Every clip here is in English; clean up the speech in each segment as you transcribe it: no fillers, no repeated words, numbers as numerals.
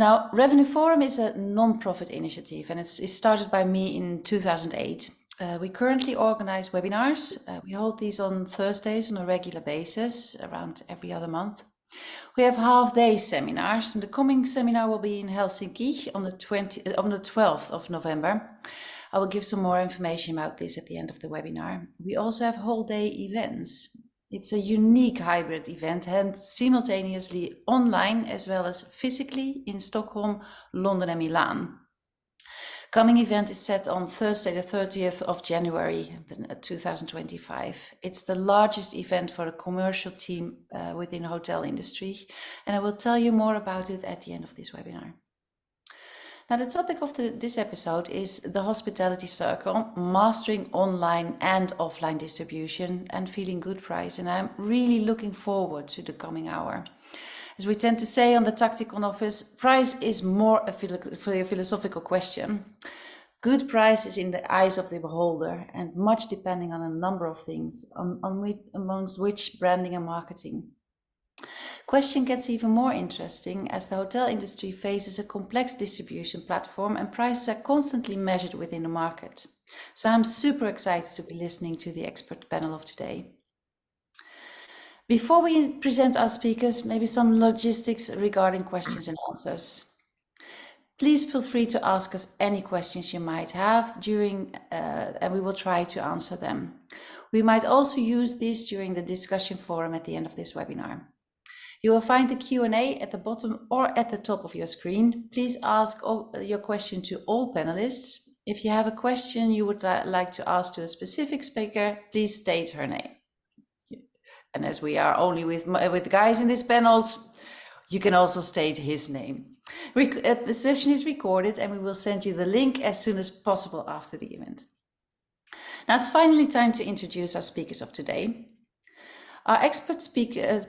Now, Revenue Forum is a non-profit initiative, and it's started by me in 2008. We currently organize webinars. We hold these on Thursdays on a regular basis, around every other month. We have half-day seminars, and the coming seminar will be in Helsinki on the 12th of November. I will give some more information about this at the end of the webinar. We also have whole-day events. It's a unique hybrid event, held simultaneously online as well as physically in Stockholm, London and Milan. Coming event is set on Thursday, the 30th of January, 2025. It's the largest event for a commercial team within the hotel industry, and I will tell you more about it at the end of this webinar. Now, the topic of this episode is the Hospitality Circle, mastering online and offline distribution and feeling good price. And I'm really looking forward to the coming hour. As we tend to say on the Tacticon office, price is more a philosophical question. Good price is in the eyes of the beholder and much depending on a number of things, amongst which branding and marketing. Question gets even more interesting as the hotel industry faces a complex distribution platform and prices are constantly measured within the market. So I'm super excited to be listening to the expert panel of today. Before we present our speakers, maybe some logistics regarding questions and answers. Please feel free to ask us any questions you might have and we will try to answer them. We might also use this during the discussion forum at the end of this webinar. You will find the Q&A at the bottom or at the top of your screen. Please ask your question to all panelists. If you have a question you would like to ask to a specific speaker, please state her name. And as we are only with guys in these panels, you can also state his name. The session is recorded and we will send you the link as soon as possible after the event. Now it's finally time to introduce our speakers of today. Our expert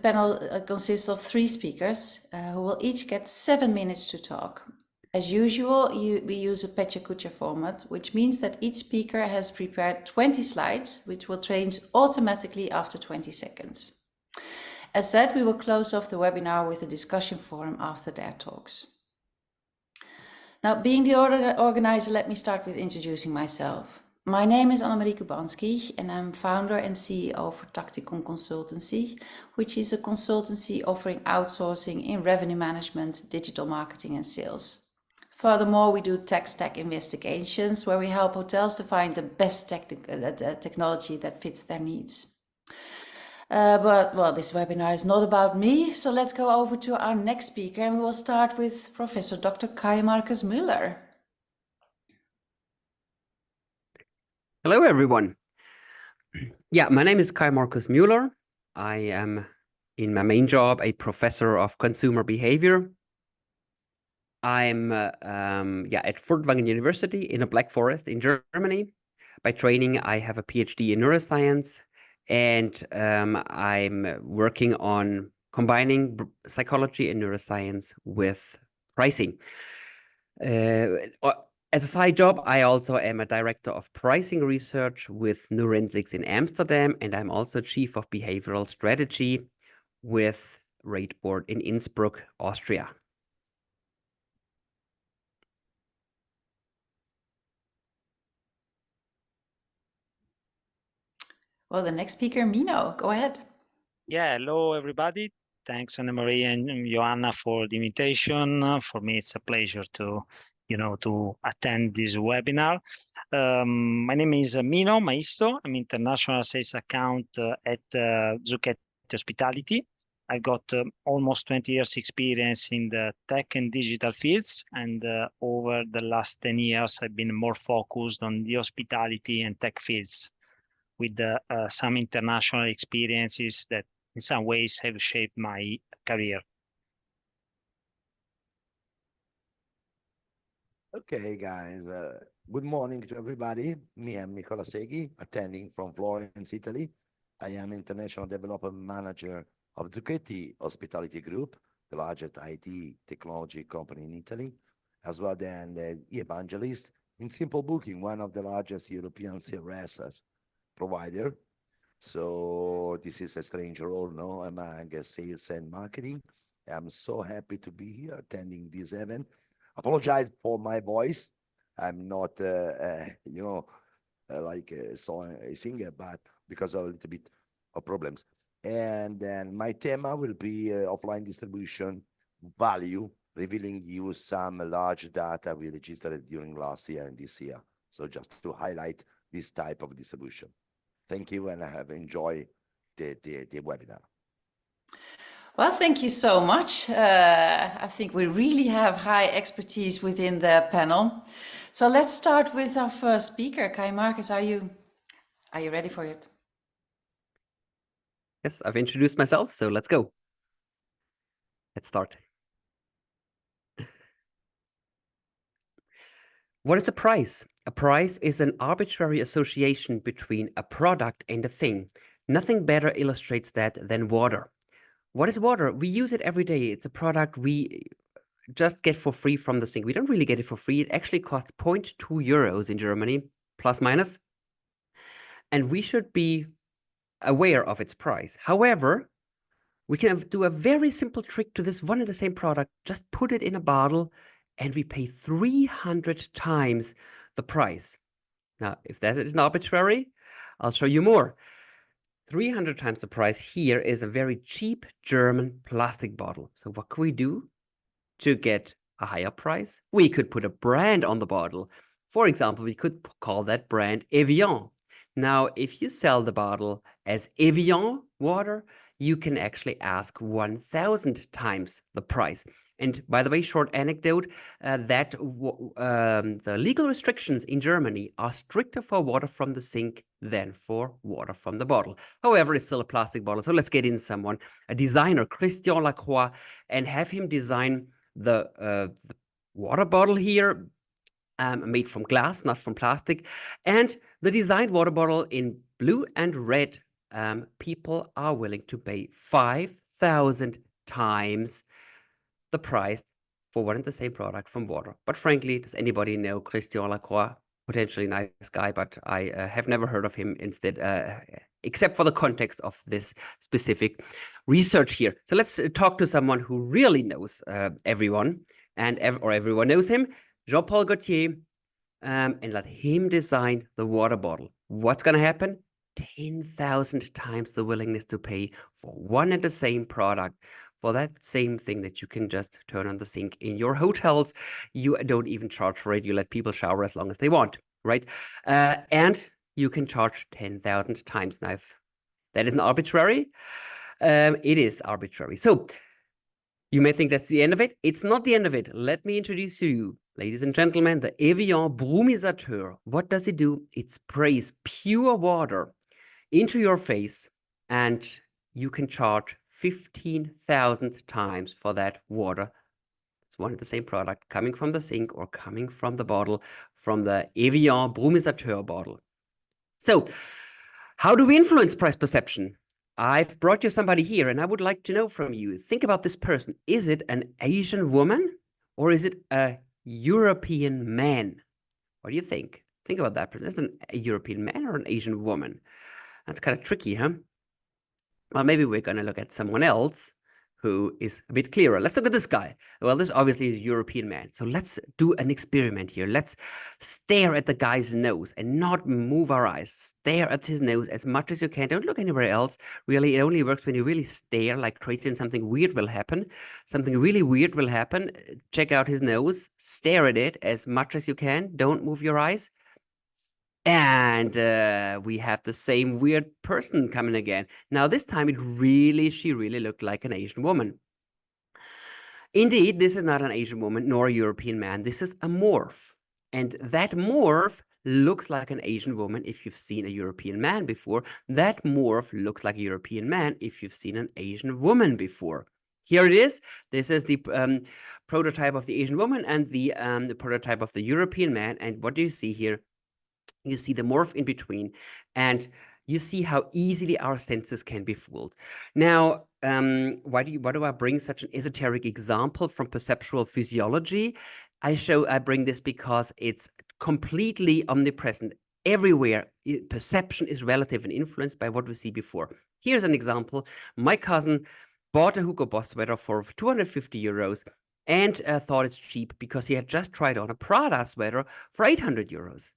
panel consists of 3 speakers who will each get 7 minutes to talk. As usual, we use a Pecha-Kucha format, which means that each speaker has prepared 20 slides, which will change automatically after 20 seconds. As said, we will close off the webinar with a discussion forum after their talks. Now, being the organizer, let me start with introducing myself. My name is Annemarie Kubanski and I'm founder and CEO for Tacticon Consultancy, which is a consultancy offering outsourcing in revenue management, digital marketing and sales. Furthermore, we do tech stack investigations where we help hotels to find the best technology that fits their needs. But this webinar is not about me, so let's go over to our next speaker and we will start with Prof.Dr Kai-Markus Müller. Hello, everyone. Yeah, my name is Kai-Markus Müller. I am, in my main job, a professor of consumer behavior. I'm at Furtwangen University in a Black Forest in Germany. By training, I have a PhD in neuroscience, and I'm working on combining psychology and neuroscience with pricing. As a side job, I also am a director of pricing research with Neurensics in Amsterdam, and I'm also chief of behavioral strategy with Rateboard in Innsbruck, Austria. Well, the next speaker, Mino, go ahead. Yeah, hello, everybody. Thanks, Annemarie and Joanna, for the invitation. For me, it's a pleasure to attend this webinar. My name is Mino Maisto. I'm international sales account at Zucchetti Hospitality. I've got almost 20 years experience in the tech and digital fields. And over the last 10 years, I've been more focused on the hospitality and tech fields with some international experiences that in some ways have shaped my career. Okay, guys, good morning to everybody. Me, I'm Nicolai Seghi, attending from Florence, Italy. I am International Development Manager of Zucchetti Hospitality Group, the largest IT technology company in Italy, as well as the evangelist in Simple Booking, one of the largest European CRS provider. So this is a strange role, no, among sales and marketing. I'm so happy to be here attending this event. Apologize for my voice. I'm not, like a singer, but because of a little bit of problems. And then my theme will be offline distribution value, revealing you some large data we registered during last year and this year. So just to highlight this type of distribution. Thank you, and I have enjoyed the webinar. Well, thank you so much. I think we really have high expertise within the panel. So let's start with our first speaker. Kai-Markus, are you ready for it? Yes, I've introduced myself, so let's go. Let's start. What is a price? A price is an arbitrary association between a product and a thing. Nothing better illustrates that than water. What is water? We use it every day. It's a product we just get for free from the sink. We don't really get it for free. It actually costs 0.2 euros in Germany, plus minus. And we should be aware of its price. However, we can do a very simple trick to this one and the same product. Just put it in a bottle and we pay 300 times the price. Now, if that is arbitrary, I'll show you more. 300 times the price here is a very cheap German plastic bottle. So what can we do to get a higher price? We could put a brand on the bottle. For example, we could call that brand Evian. Now, if you sell the bottle as Evian water, you can actually ask 1,000 times the price. And by the way, short anecdote, the legal restrictions in Germany are stricter for water from the sink than for water from the bottle. However, it's still a plastic bottle. So let's get in someone, a designer, Christian Lacroix, and have him design the water bottle here, made from glass, not from plastic. And the designed water bottle in blue and red, people are willing to pay 5,000 times the price for one and the same product from water. But frankly, does anybody know Christian Lacroix? Potentially nice guy, but I have never heard of him instead, except for the context of this specific research here. So let's talk to someone who really knows everyone, or everyone knows him, Jean-Paul Gaultier, and let him design the water bottle. What's going to happen? 10,000 times the willingness to pay for one and the same product, for that same thing that you can just turn on the sink in your hotels. You don't even charge for it. You let people shower as long as they want, right? And you can charge 10,000 times. Now, if that isn't arbitrary, it is arbitrary. So you may think that's the end of it. It's not the end of it. Let me introduce to you, ladies and gentlemen, the Evian Brumisateur. What does it do? It sprays pure water into your face, and you can charge 15,000 times for that water. It's one and the same product coming from the sink or coming from the bottle, from the Evian Brumisateur bottle. So how do we influence price perception? I've brought you somebody here, and I would like to know from you. Think about this person. Is it an Asian woman or is it a European man? What do you think? Think about that person. Is it a European man or an Asian woman? That's kind of tricky, huh? Well, maybe we're going to look at someone else who is a bit clearer. Let's look at this guy. Well, this obviously is a European man. So let's do an experiment here. Let's stare at the guy's nose and not move our eyes. Stare at his nose as much as you can. Don't look anywhere else. Really, it only works when you really stare like crazy and something weird will happen. Something really weird will happen. Check out his nose. Stare at it as much as you can. Don't move your eyes. And we have the same weird person coming again. Now, this time she really looked like an Asian woman. Indeed, this is not an Asian woman nor a European man. This is a morph. And that morph looks like an Asian woman if you've seen a European man before. That morph looks like a European man if you've seen an Asian woman before. Here it is. This is the prototype of the Asian woman and the prototype of the European man. And what do you see here? You see the morph in between, and you see how easily our senses can be fooled. Now, why do I bring such an esoteric example from perceptual physiology? I bring this because it's completely omnipresent everywhere. Perception is relative and influenced by what we see before. Here's an example. My cousin bought a Hugo Boss sweater for 250 euros and thought it's cheap because he had just tried on a Prada sweater for 800 euros.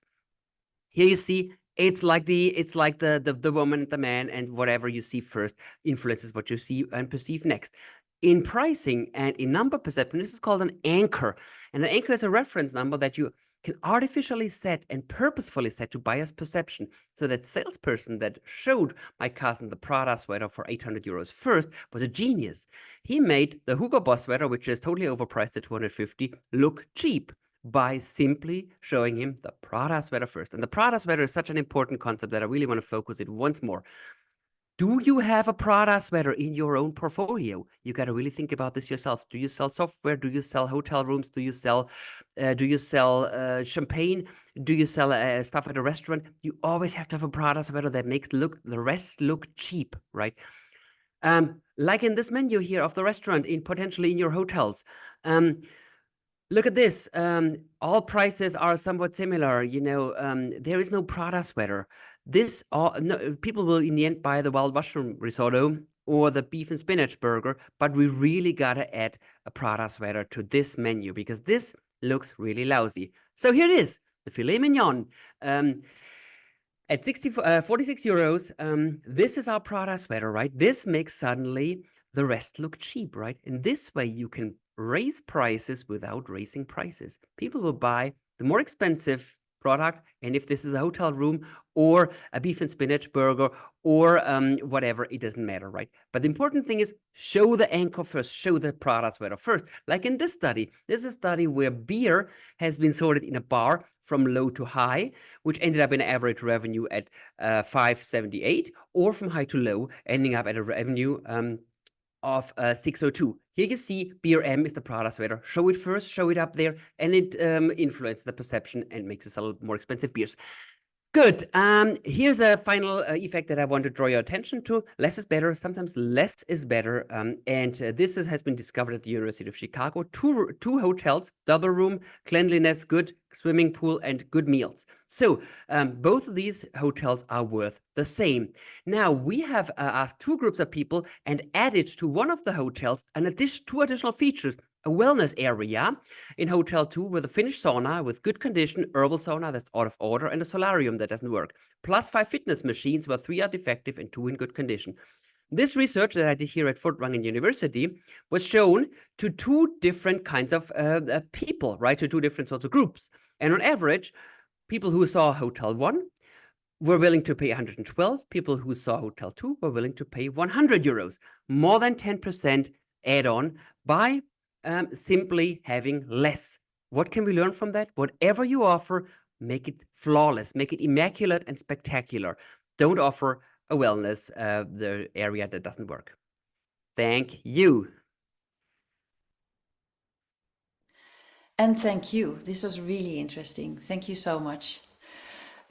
Here you see, it's like the woman and the man, and whatever you see first influences what you see and perceive next. In pricing and in number perception, this is called an anchor. And an anchor is a reference number that you can artificially set and purposefully set to buyer's perception. So that salesperson that showed my cousin the Prada sweater for 800 euros first was a genius. He made the Hugo Boss sweater, which is totally overpriced at 250, look cheap by simply showing him the Prada sweater first. And the Prada sweater is such an important concept that I really want to focus it once more. Do you have a Prada sweater in your own portfolio? You got to really think about this yourself. Do you sell software? Do you sell hotel rooms? Do you sell champagne? Do you sell stuff at a restaurant? You always have to have a Prada sweater that makes the rest look cheap, right? Like in this menu here of the restaurant, potentially in your hotels. Look at this. All prices are somewhat similar. You know, there is no Prada sweater. People will in the end buy the wild mushroom risotto or the beef and spinach burger, but we really gotta add a Prada sweater to this menu because this looks really lousy. So here it is, the filet mignon. At 46 euros, this is our Prada sweater, right? This makes suddenly the rest look cheap, right? And this way you can raise prices without raising prices. People will buy the more expensive product, and if this is a hotel room or a beef and spinach burger or whatever, it doesn't matter, right? But the important thing is show the anchor first, show the Prada sweater first. Like in this study, this is a study where beer has been sorted in a bar from low to high, which ended up in an average revenue at 578, or from high to low, ending up at a revenue of 602. Here you see beer M is the Prada sweater. Show it first, show it up there, and it influences the perception and makes us sell more expensive beers. Good. Here's a final effect that I want to draw your attention to. Less is better. Sometimes less is better. This has been discovered at the University of Chicago. Two hotels, double room, cleanliness, good swimming pool, and good meals. So both of these hotels are worth the same. Now, we have asked two groups of people and added to one of the hotels two additional features. A wellness area in Hotel 2 with a Finnish sauna with good condition, herbal sauna that's out of order, and a solarium that doesn't work. Plus 5 fitness machines where 3 are defective and 2 in good condition. This research that I did here at Furtwangen University was shown to 2 different kinds of people, right? To 2 different sorts of groups. And on average, people who saw Hotel 1 were willing to pay 112. People who saw Hotel 2 were willing to pay 100 euros. More than 10% add-on by simply having less. What can we learn from that? Whatever you offer, make it flawless, make it immaculate and spectacular. Don't offer a wellness, the area that doesn't work. Thank you. And thank you. This was really interesting. Thank you so much.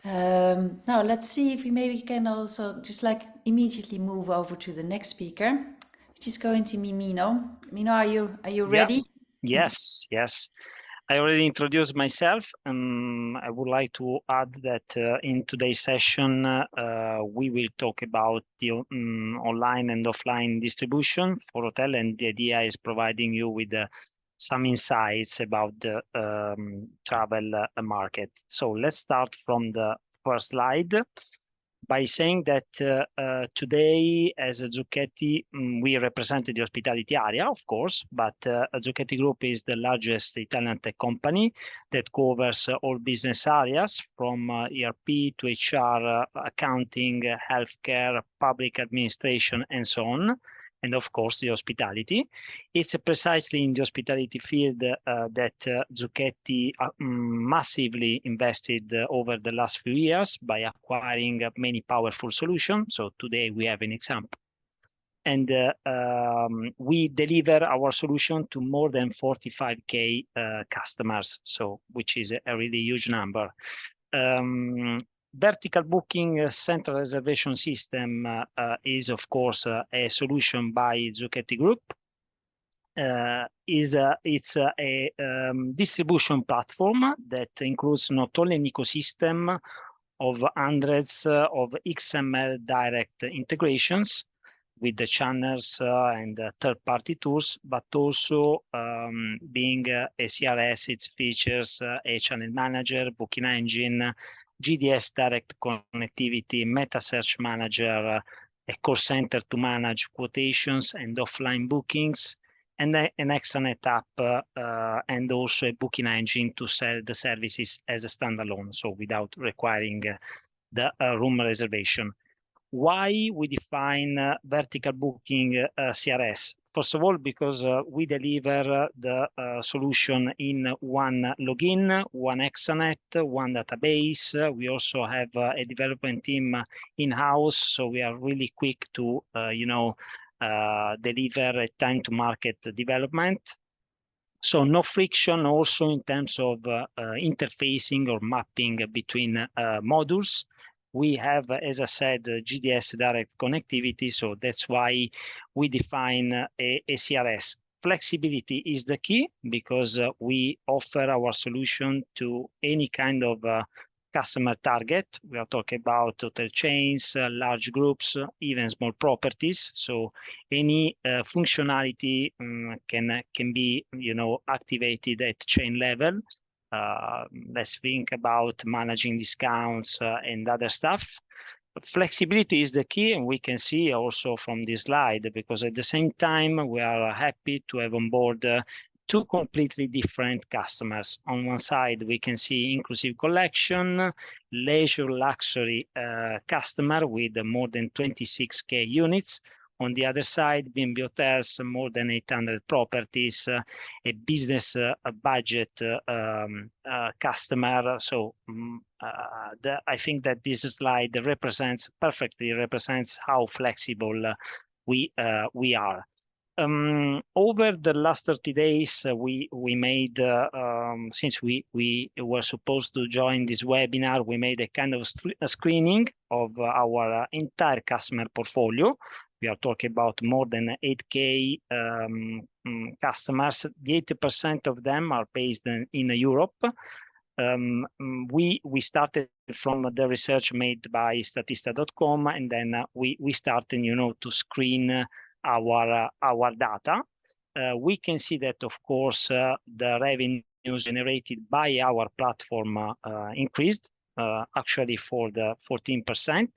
Now let's see if we maybe can also just like immediately move over to the next speaker, which is going to be Mino. Mino, are you ready? Yeah. Yes. I already introduced myself. I would like to add that in today's session, we will talk about the online and offline distribution for hotel, and the idea is providing you with some insights about the travel market. So let's start from the first slide by saying that today, as a Zucchetti, we represent the hospitality area, of course, but Zucchetti Group is the largest Italian tech company that covers all business areas from ERP to HR, accounting, healthcare, public administration, and so on. And of course, the hospitality. It's precisely in the hospitality field that Zucchetti massively invested over the last few years by acquiring many powerful solutions. So today we have an example. And we deliver our solution to more than 45K customers, so which is a really huge number. Vertical booking central reservation system is, of course, a solution by Zucchetti Group. It's a distribution platform that includes not only an ecosystem of hundreds of XML direct integrations, with the channels and third-party tools, but also being a CRS, its features a channel manager, booking engine, GDS direct connectivity, meta search manager, a call center to manage quotations and offline bookings, and an extranet app and also a booking engine to sell the services as a standalone, so without requiring the room reservation. Why we define vertical booking CRS? First of all, because we deliver the solution in one login, one extranet, one database. We also have a development team in-house, so we are really quick to, deliver a time-to-market development. So no friction also in terms of interfacing or mapping between modules. We have, as I said, GDS direct connectivity, so that's why we define a CRS. Flexibility is the key because we offer our solution to any kind of customer target. We are talking about hotel chains, large groups, even small properties. So any functionality can be, activated at chain level. Let's think about managing discounts and other stuff. Flexibility is the key, and we can see also from this slide, because at the same time, we are happy to have on board two completely different customers. On one side, we can see inclusive collection, leisure luxury customer with more than 26K units. On the other side, B&B Hotels, more than 800 properties, a business budget customer. So I think that this slide perfectly represents how flexible we are. Over the last 30 days, we made, since we were supposed to join this webinar, we made a kind of a screening of our entire customer portfolio. We are talking about more than 8K customers. The 80% of them are based in Europe. We started from the research made by Statista.com, and then we started, to screen our data. We can see that, of course, the revenues generated by our platform increased, actually for the 14%.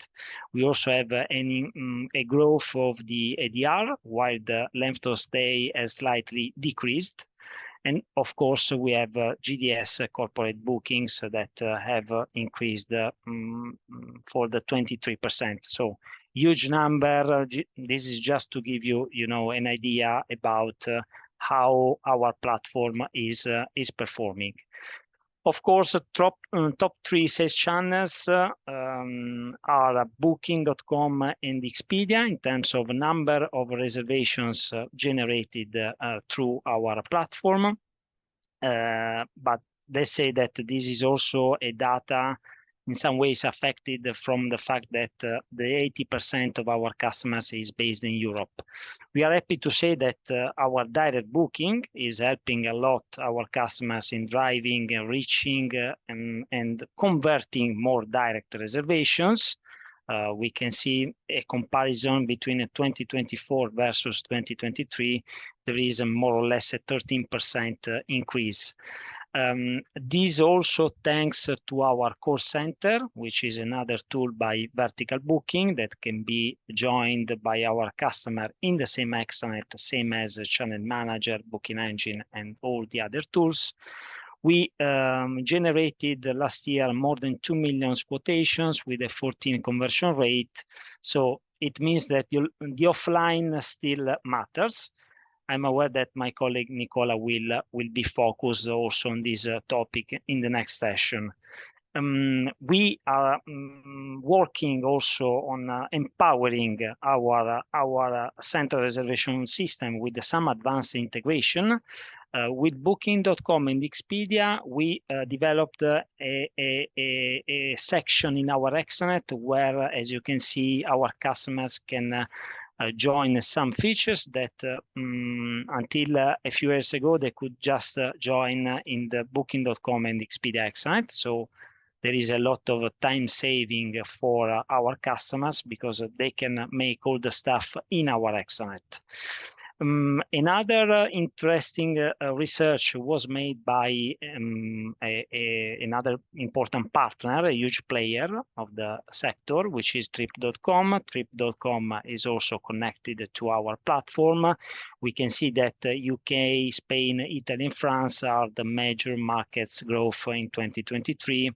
We also have a growth of the ADR, while the length of stay has slightly decreased. And of course, we have GDS corporate bookings that have increased for the 23%. So huge number. This is just to give you, an idea about how our platform is performing. Of course, top three sales channels are Booking.com and Expedia in terms of number of reservations generated through our platform. But let's say that this is also a data in some ways affected from the fact that the 80% of our customers is based in Europe. We are happy to say that our direct booking is helping a lot our customers in driving, reaching, and converting more direct reservations. We can see a comparison between 2024 versus 2023. There is more or less a 13% increase. This also thanks to our call center, which is another tool by vertical booking that can be joined by our customer in the same extranet, same as a channel manager, booking engine, and all the other tools. We generated last year more than 2 million quotations with a 14 conversion rate. So it means that the offline still matters. I'm aware that my colleague Nicolai will be focused also on this topic in the next session. We are working also on empowering our central reservation system with some advanced integration. With Booking.com and Expedia, we developed a section in our extranet where, as you can see, our customers can join some features that until a few years ago, they could just join in the Booking.com and Expedia extranet. So there is a lot of time saving for our customers because they can make all the stuff in our extranet. Another interesting research was made by another important partner, a huge player of the sector, which is Trip.com. Trip.com is also connected to our platform. We can see that UK, Spain, Italy, and France are the major markets growth in 2023.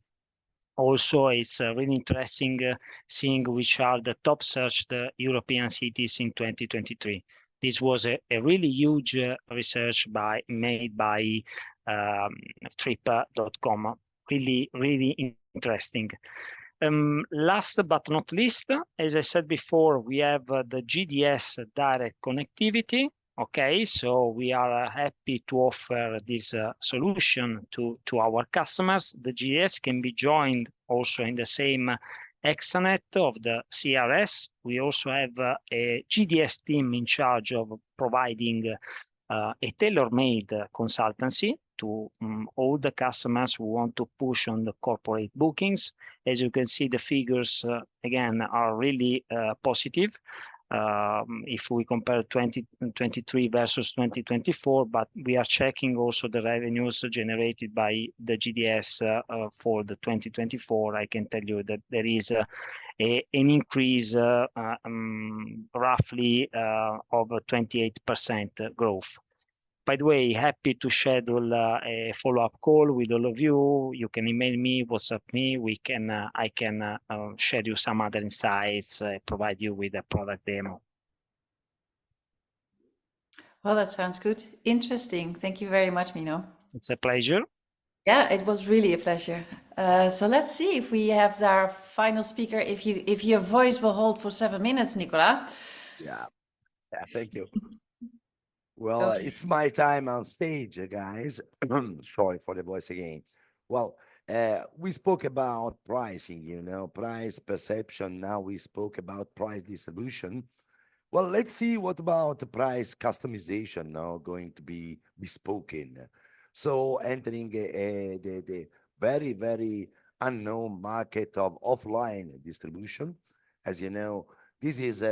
Also, it's really interesting seeing which are the top searched European cities in 2023. This was a really huge research made by Trip.com. Really interesting. Last but not least, as I said before, we have the GDS direct connectivity. Okay, so we are happy to offer this solution to our customers. The GDS can be joined also in the same extranet of the CRS. We also have a GDS team in charge of providing a tailor-made consultancy to all the customers who want to push on the corporate bookings. As you can see, the figures, again, are really positive. If we compare 2023 versus 2024, but we are checking also the revenues generated by the GDS for the 2024. I can tell you that there is an increase roughly of 28% growth. By the way, happy to schedule a follow-up call with all of you. You can email me, WhatsApp me. I can share you some other insights, provide you with a product demo. Well, that sounds good. Interesting. Thank you very much, Mino. It's a pleasure. Yeah, it was really a pleasure. So let's see if we have our final speaker. If your voice will hold for 7 minutes, Nicolai. Yeah, thank you. Well, it's my time on stage, guys. Sorry for the voice again. Well, we spoke about pricing, price perception. Now we spoke about price distribution. Well, let's see what about the price customization now going to be bespoken. So entering the very, very unknown market of offline distribution. As you know, this is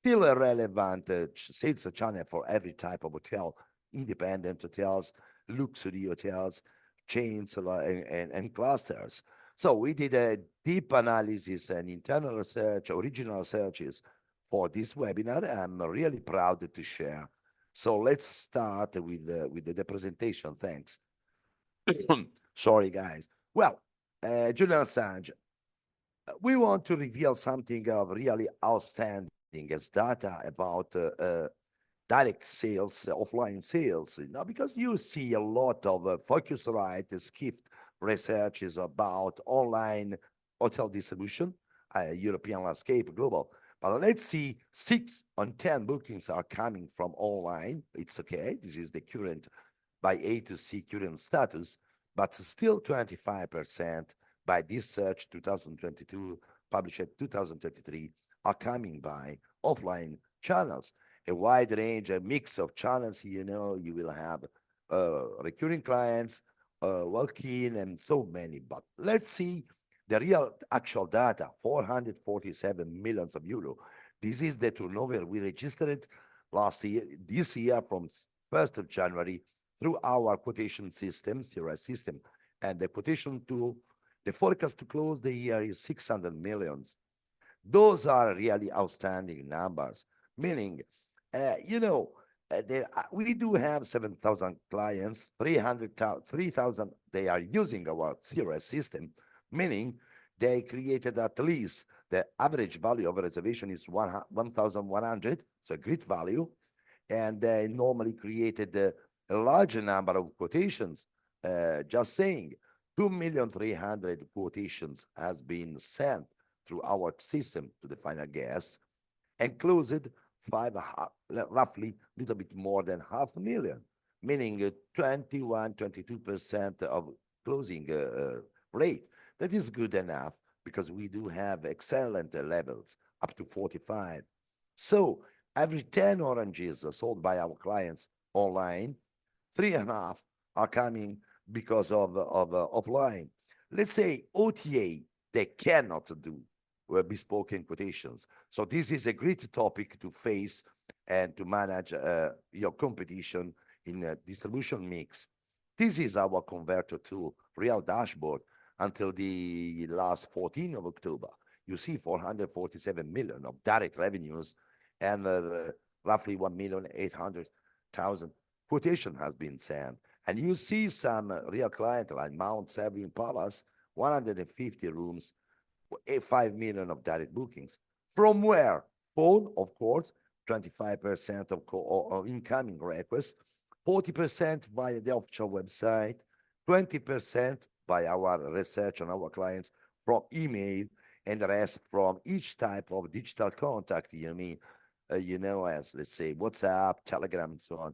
still a relevant sales channel for every type of hotel, independent hotels, luxury hotels, chains, and clusters. So we did a deep analysis and internal research, original searches for this webinar. I'm really proud to share. So let's start with the presentation. Thanks. Sorry, guys. Well, Julian Assange, we want to reveal something of really outstanding as data about direct sales, offline sales, because you see a lot of Focusrite, Skift researches about online hotel distribution, European landscape, global. But let's see, 6 on 10 bookings are coming from online. It's okay. This is the current by A to C current status, but still 25% by this search 2022, published 2023, are coming by offline channels. A wide range, a mix of channels, you will have recurring clients, walk-in, and so many. But let's see the real actual data, 447 millions of euro. This is the turnover we registered last year, this year from 1st of January through our quotation system, CRS system, and the quotation tool. The forecast to close the year is 600 millions. Those are really outstanding numbers, meaning, we do have 7,000 clients, 3,000, they are using our CRS system, meaning they created at least the average value of a reservation is 1,100, so a great value, and they normally created a larger number of quotations. Just saying, 2,300,000 quotations has been sent through our system to the final guest, and closed roughly a little bit more than 500,000, meaning 22% of closing rate. That is good enough because we do have excellent levels up to 45. So every 10 oranges sold by our clients online, 3.5 are coming because of offline. Let's say OTA, they cannot do bespoke quotations. So this is a great topic to face and to manage your competition in a distribution mix. This is our converter tool, real dashboard, until the last 14th of October. You see 447 million of direct revenues and roughly 1,800,000 quotation has been sent. And you see some real client like Mount Severin Palace, 150 rooms, 5 million of direct bookings. From where? Phone, of course, 25% of incoming requests, 40% via the official website, 20% by our research on our clients from email, and the rest from each type of digital contact, as let's say WhatsApp, Telegram, and so on.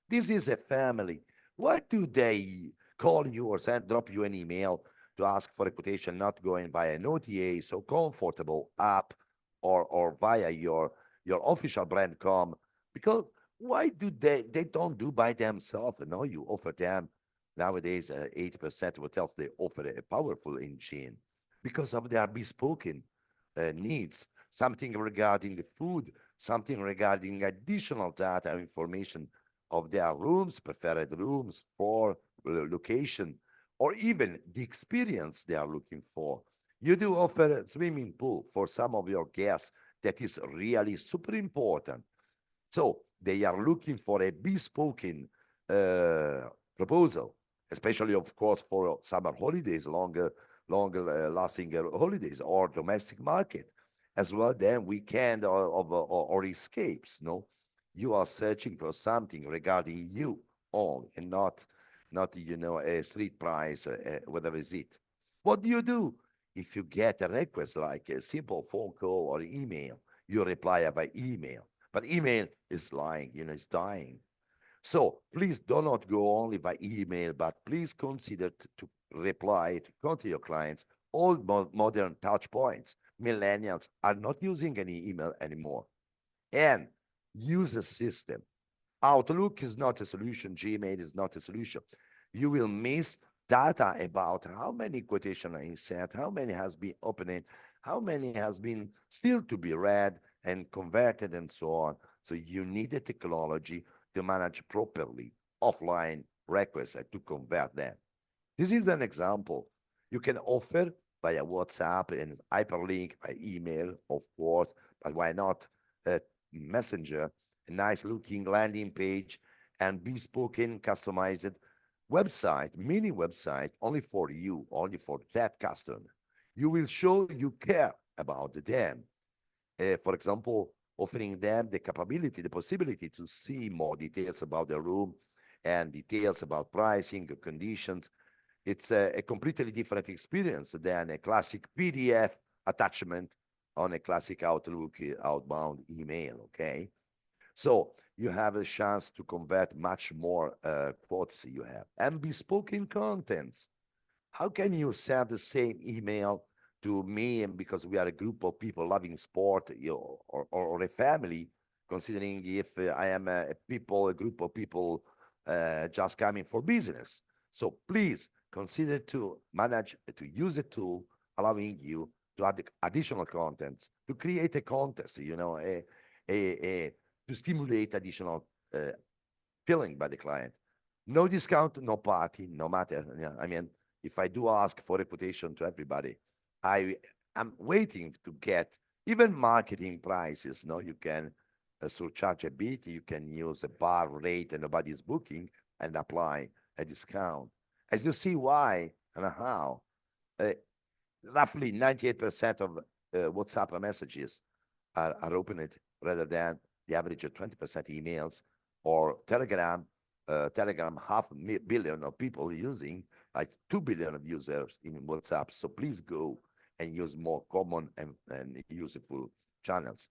This is a family. Why do they call you or drop you an email to ask for a quotation, not going via an OTA, so comfortable app or via your official brand com? Because why do they don't do by themselves? No, you offer them nowadays 80% of hotels they offer a powerful engine because of their bespoke needs, something regarding the food, something regarding additional data information of their rooms, preferred rooms for location, or even the experience they are looking for. You do offer a swimming pool for some of your guests that is really super important. So they are looking for a bespoke proposal, especially, of course, for summer holidays, longer lasting holidays or domestic market, as well then weekend or escapes. No, you are searching for something regarding you only and not a street price, whatever is it. What do you do if you get a request like a simple phone call or email? You reply by email, but email is lying, it's dying. So please do not go only by email, but please consider to reply to contact your clients all modern touch points. Millennials are not using any email anymore. And use a system. Outlook is not a solution. Gmail is not a solution. You will miss data about how many quotations are sent, how many has been opened, how many has been still to be read and converted and so on. So you need a technology to manage properly offline requests and to convert them. This is an example. You can offer via WhatsApp and hyperlink by email, of course, but why not Messenger, a nice looking landing page and bespoke customized website, mini website, only for you, only for that customer. You will show you care about them. For example, offering them the capability, the possibility to see more details about the room and details about pricing, conditions. It's a completely different experience than a classic PDF attachment on a classic Outlook outbound email, okay? So you have a chance to convert much more quotes you have. And bespoke contents. How can you send the same email to me, and because we are a group of people loving sport, or a family, considering if I am a group of people just coming for business. So please consider to manage, to use a tool allowing you to add additional contents, to create a contest, to stimulate additional feeling by the client. No discount, no party, no matter. I mean, if I do ask for a quotation to everybody, I'm waiting to get even marketing prices. No, you can surcharge a bit, you can use a bar rate and nobody's booking and apply a discount. As you see why and how, roughly 98% of WhatsApp messages are opened rather than the average of 20% emails, or Telegram, half a billion of people using, like 2 billion of users in WhatsApp. So please go and use more common and useful channels.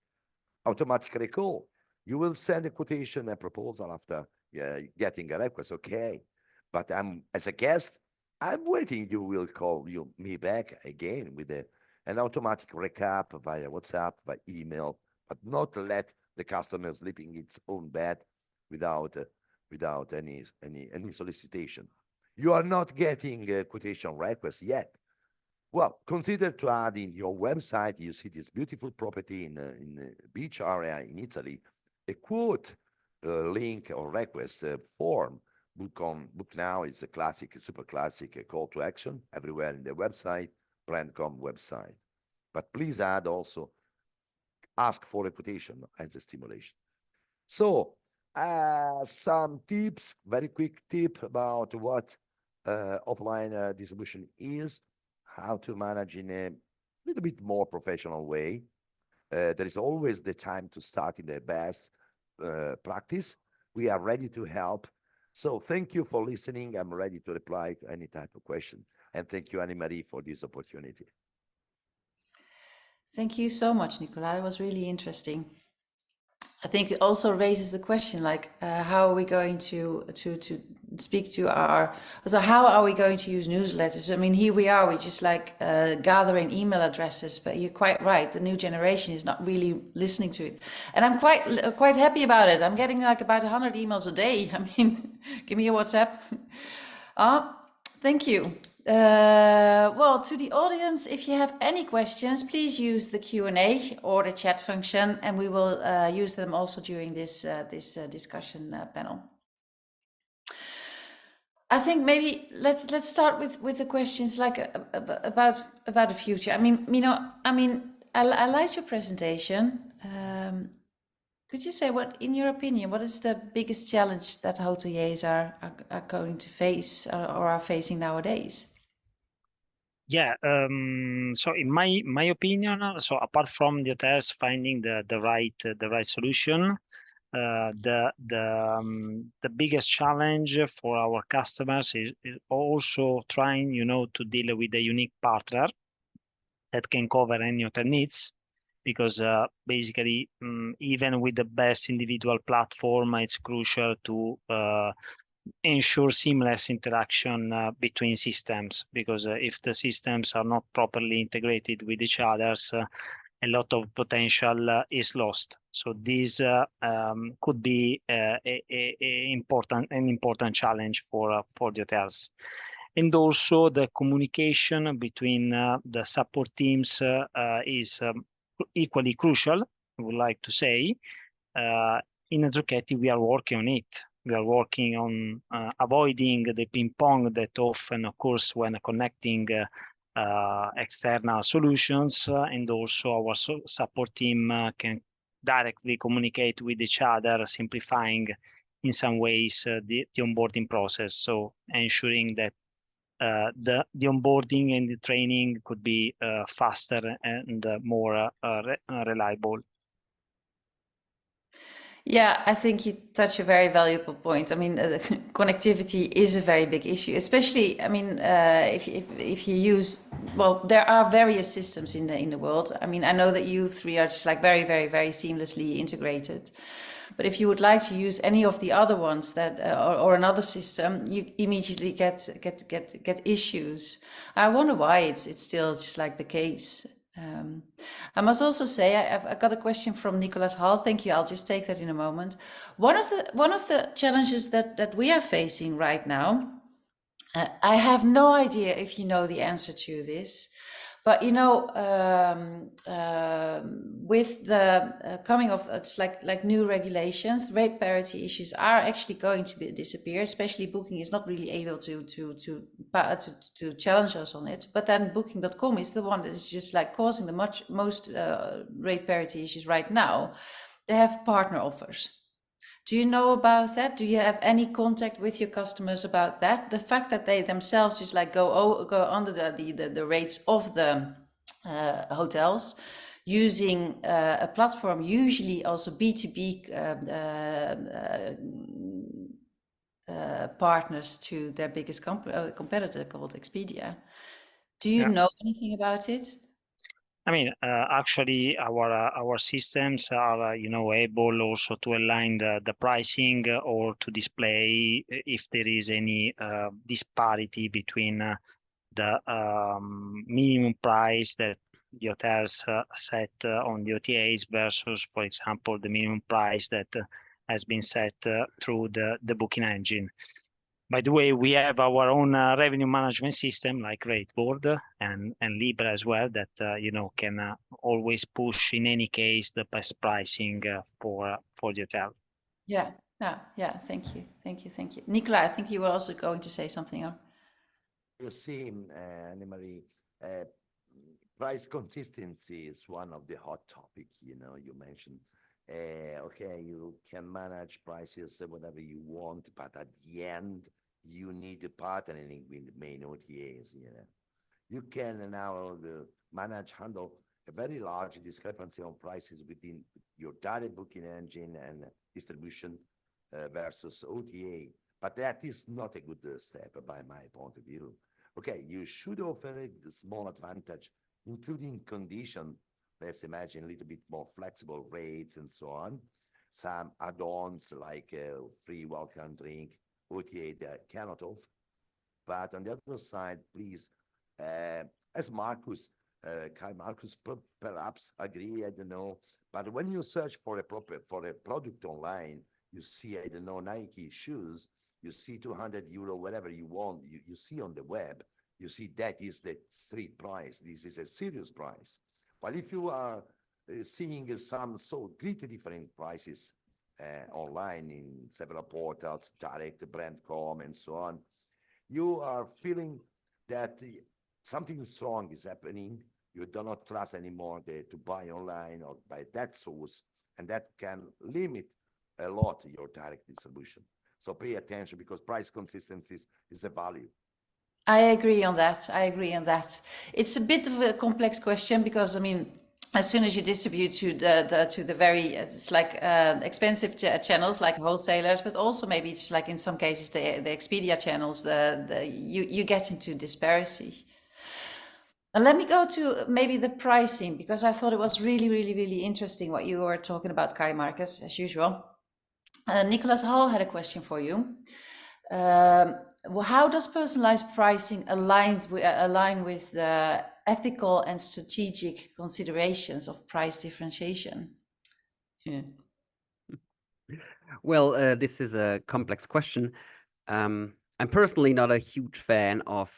Automatic recall. You will send a quotation and proposal after getting a request, okay? But as a guest, I'm waiting. You will call me back again with an automatic recap via WhatsApp, by email, but not let the customer sleep in its own bed without any solicitation. You are not getting a quotation request yet. Well, consider to add in your website, you see this beautiful property in the beach area in Italy, a quote link or request form. Book now is a classic, a super classic call to action everywhere in the website, Brandcom website. But please add also, ask for reputation as a stimulation. So some tips, very quick tip about what offline distribution is, how to manage in a little bit more professional way. There is always the time to start in the best practice. We are ready to help. So thank you for listening. I'm ready to reply to any type of question. And thank you, Anne-Marie, for this opportunity. Thank you so much, Nicolai. It was really interesting. I think it also raises the question, like, how are we going to speak to our, so how are we going to use newsletters? I mean, here we are, we just like gathering email addresses, but you're quite right. The new generation is not really listening to it. And I'm quite happy about it. I'm getting like about 100 emails a day. I mean, give me a WhatsApp. Thank you. Well, to the audience, if you have any questions, please use the Q&A or the chat function, and we will use them also during this discussion panel. I think maybe let's start with the questions like about the future. I mean, Mino, I liked your presentation. Could you say what, in your opinion, what is the biggest challenge that hoteliers are going to face or are facing nowadays? Yeah, so in my opinion, so apart from the hotels finding the right solution, the biggest challenge for our customers is also trying, to deal with a unique partner that can cover any hotel needs, because basically, even with the best individual platform, it's crucial to ensure seamless interaction between systems, because if the systems are not properly integrated with each other, a lot of potential is lost. So this could be an important challenge for the hotels. And also the communication between the support teams is equally crucial, I would like to say. In Zucchetti, we are working on it. We are working on avoiding the ping pong that often occurs when connecting external solutions, and also our support team can directly communicate with each other, simplifying in some ways the onboarding process. So ensuring that the onboarding and the training could be faster and more reliable. Yeah, I think you touch a very valuable point. I mean, connectivity is a very big issue, especially, I mean, if you use, well, there are various systems in the world. I mean, I know that you three are just like very, very, very seamlessly integrated. But if you would like to use any of the other ones that, or another system, you immediately get issues. I wonder why it's still just like the case. I must also say, I've got a question from Nicholas Hall. Thank you. I'll just take that in a moment. One of the challenges that we are facing right now, I have no idea if you know the answer to this, but with the coming of it's like new regulations, rate parity issues are actually going to disappear. Especially Booking is not really able to challenge us on it. But then Booking.com is the one that is just like causing the most rate parity issues right now. They have partner offers. Do you know about that? Do you have any contact with your customers about that? The fact that they themselves just like go under the rates of the hotels using a platform, usually also B2B partners to their biggest competitor called Expedia. Do you know anything about it? I mean, actually, our systems are, able also to align the pricing or to display if there is any disparity between the minimum price that the hotels set on the OTAs versus, for example, the minimum price that has been set through the booking engine. By the way, we have our own revenue management system like Rateboard and Libra as well that can always push in any case the best pricing for the hotel. Yeah, yeah. Thank you. Nicolai, I think you were also going to say something. You see, Anne-Marie, price consistency is one of the hot topic, you mentioned. Okay, you can manage prices whatever you want, but at the end, you need a partnering with the main OTAs, You can now handle a very large discrepancy on prices within your direct booking engine and distribution versus OTA. But that is not a good step by my point of view. Okay, you should offer a small advantage, including condition. Let's imagine a little bit more flexible rates and so on. Some add-ons like free welcome drink, OTA that cannot offer. But on the other side, please, as Markus, Kai-Markus perhaps agree, I don't know. But when you search for a product online, you see, I don't know, Nike shoes, you see 200 euro, whatever you want, you see on the web, you see that is the street price. This is a serious price. But if you are seeing some so great different prices online in several portals, direct, brand.com, and so on, you are feeling that something strong is happening. You do not trust anymore to buy online or by that source, and that can limit a lot your direct distribution. So pay attention because price consistency is a value. I agree on that. It's a bit of a complex question because, I mean, as soon as you distribute to the very, it's like expensive channels like wholesalers, but also maybe it's like in some cases the Expedia channels, you get into disparity. And let me go to maybe the pricing, because I thought it was really, really, really interesting what you were talking about, Kai-Markus, as usual. Nicholas Hall had a question for you. How does personalized pricing align with ethical and strategic considerations of price differentiation? Yeah. Well, this is a complex question. I'm personally not a huge fan of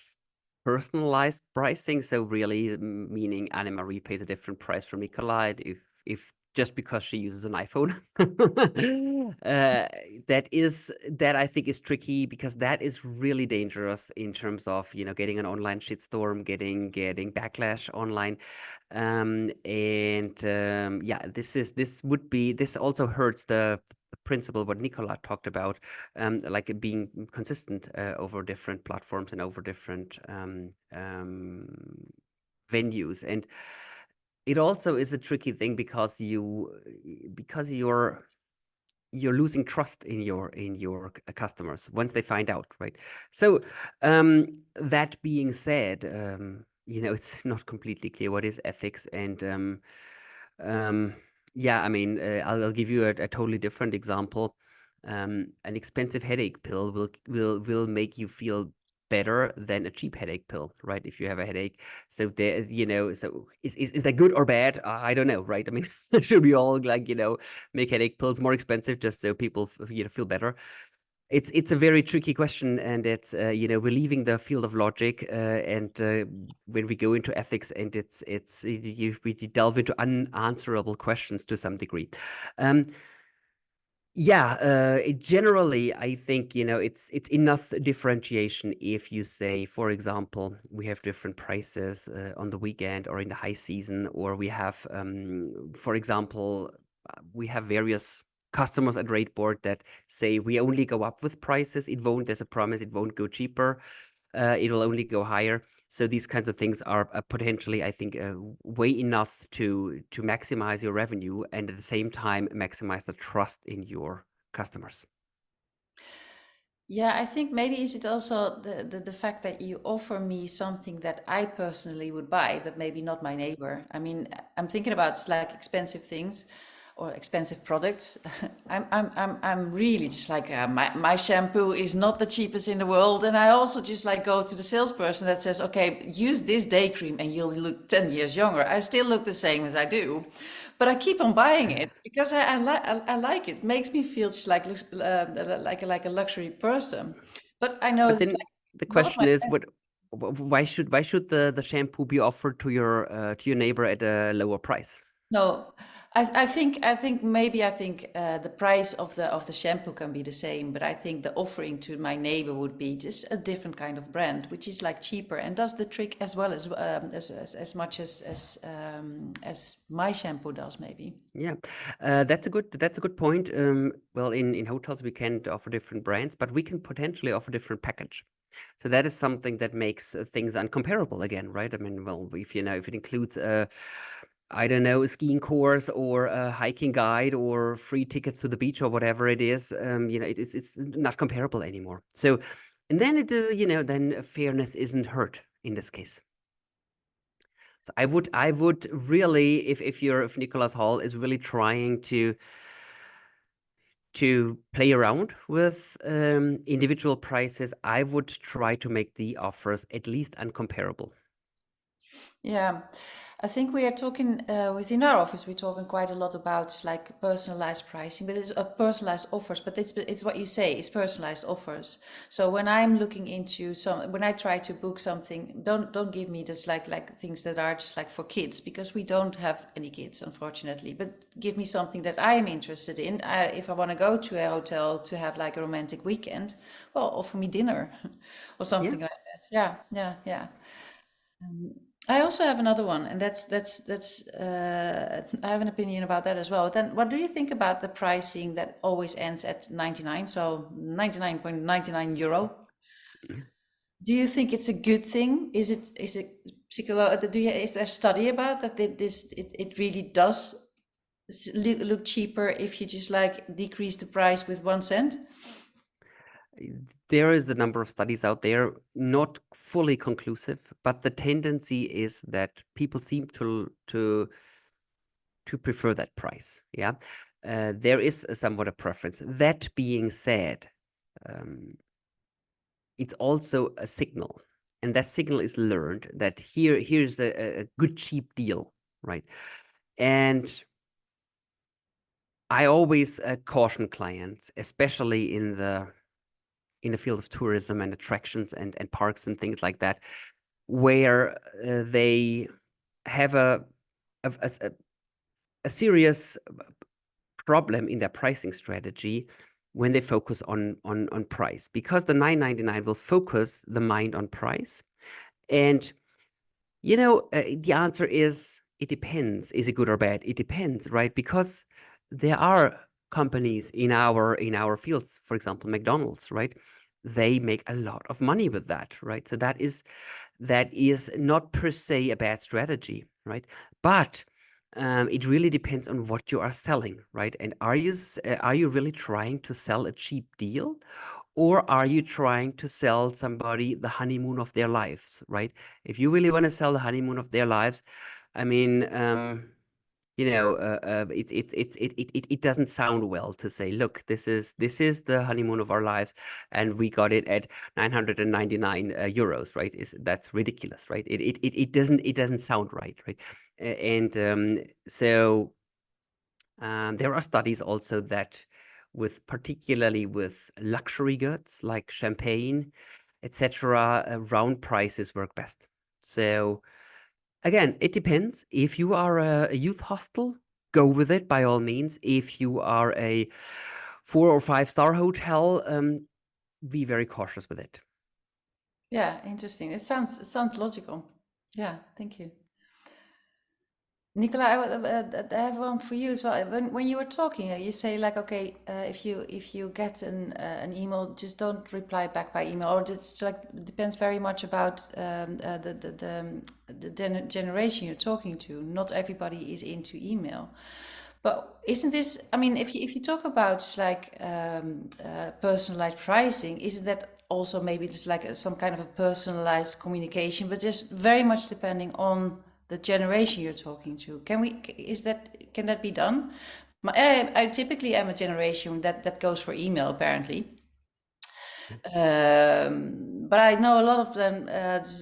personalized pricing, so really meaning Anne-Marie pays a different price from Nicolai if just because she uses an iPhone. That I think is tricky because that is really dangerous in terms of getting an online shitstorm, getting backlash online, yeah, this also hurts the principle what Nicolai talked about, like being consistent over different platforms and over different venues. And it also is a tricky thing because you're losing trust in your customers once they find out, right? So that being said, it's not completely clear what is ethics, and yeah, I mean, I'll give you a totally different example. An expensive headache pill will make you feel better than a cheap headache pill, right? If you have a headache. So there, so is that good or bad? I don't know, right? I mean, should we all make headache pills more expensive just so people feel better? It's a very tricky question, and it's we're leaving the field of logic, and when we go into ethics, and we delve into unanswerable questions to some degree. Yeah, generally, I think it's enough differentiation if you say, for example, we have different prices on the weekend or in the high season, or we have, for example, we have various customers at Rateboard that say we only go up with prices. There's a promise, it won't go cheaper. It will only go higher. So these kinds of things are potentially, I think, way enough to maximize your revenue and at the same time maximize the trust in your customers. Yeah, I think maybe is it also the fact that you offer me something that I personally would buy, but maybe not my neighbor. I mean, I'm thinking about like expensive things or expensive products. I'm really just like my shampoo is not the cheapest in the world, and I also just like go to the salesperson that says, okay, use this day cream and you'll look 10 years younger. I still look the same as I do, but I keep on buying it because I like it. It makes me feel just like a luxury person. But I know But it's then like the a lot of question is, why should the shampoo be offered to your neighbor at a lower price? No, I think the price of the shampoo can be the same, but I think the offering to my neighbor would be just a different kind of brand, which is like cheaper and does the trick as well as much as my shampoo does, maybe. Yeah, that's a good point. Well, in hotels we can't offer different brands, but we can potentially offer different package. So that is something that makes things uncomparable again, right? I mean, well, if it includes I don't know, a skiing course or a hiking guide or free tickets to the beach or whatever it is, it's not comparable anymore. So, and then then fairness isn't hurt in this case. So I would really, if Nicholas Hall is really trying to play around with individual prices, I would try to make the offers at least uncomparable. Yeah, I think we are talking within our office. We're talking quite a lot about like personalized pricing, but it's personalized offers. But it's what you say. It's personalized offers. So when I'm looking into when I try to book something, don't give me this like things that are just like for kids, because we don't have any kids, unfortunately. But give me something that I am interested in. If I want to go to a hotel to have like a romantic weekend, well, offer me dinner or something like that. Yeah. I also have another one, and that's I have an opinion about that as well. Then, what do you think about the pricing that always ends at 99? So 99.99 euro. Mhm. Do you think it's a good thing? Is it is there a study about that? It really does look cheaper if you just like decrease the price with 1 cent? There is a number of studies out there, not fully conclusive, but the tendency is that people seem to prefer that price. Yeah, there is somewhat a preference. That being said, it's also a signal, and that signal is learned that here's a good cheap deal, right? And I always caution clients, especially in the field of tourism and attractions and parks and things like that, where they have a serious problem in their pricing strategy when they focus on price, because the 9.99 will focus the mind on price. And the answer is it depends. Is it good or bad? It depends, right? Because there are companies in our fields, for example, McDonald's, right? They make a lot of money with that, right? So that is not per se a bad strategy, right? But it really depends on what you are selling, right? And are you really trying to sell a cheap deal, or are you trying to sell somebody the honeymoon of their lives, right? If you really want to sell the honeymoon of their lives, I mean, it doesn't sound well to say, look, this is the honeymoon of our lives, and we got it at 999 euros, right? That's ridiculous, right? It doesn't sound right? And so there are studies also that particularly with luxury goods like champagne, etc., round prices work best. So again, it depends. If you are a youth hostel, go with it by all means. If you are a 4 or 5 star hotel, be very cautious with it. Yeah, interesting. It sounds logical. Yeah, thank you. Nicolai, I have one for you as well. When you were talking, you say like, okay, if you get an email, just don't reply back by email, or it's like depends very much about the generation you're talking to. Not everybody is into email, but isn't this? I mean, if you talk about like personalized pricing, isn't that also maybe just like some kind of a personalized communication, but just very much depending on the generation you're talking to? Can that be done? I typically am a generation that goes for email, apparently. But I know a lot of them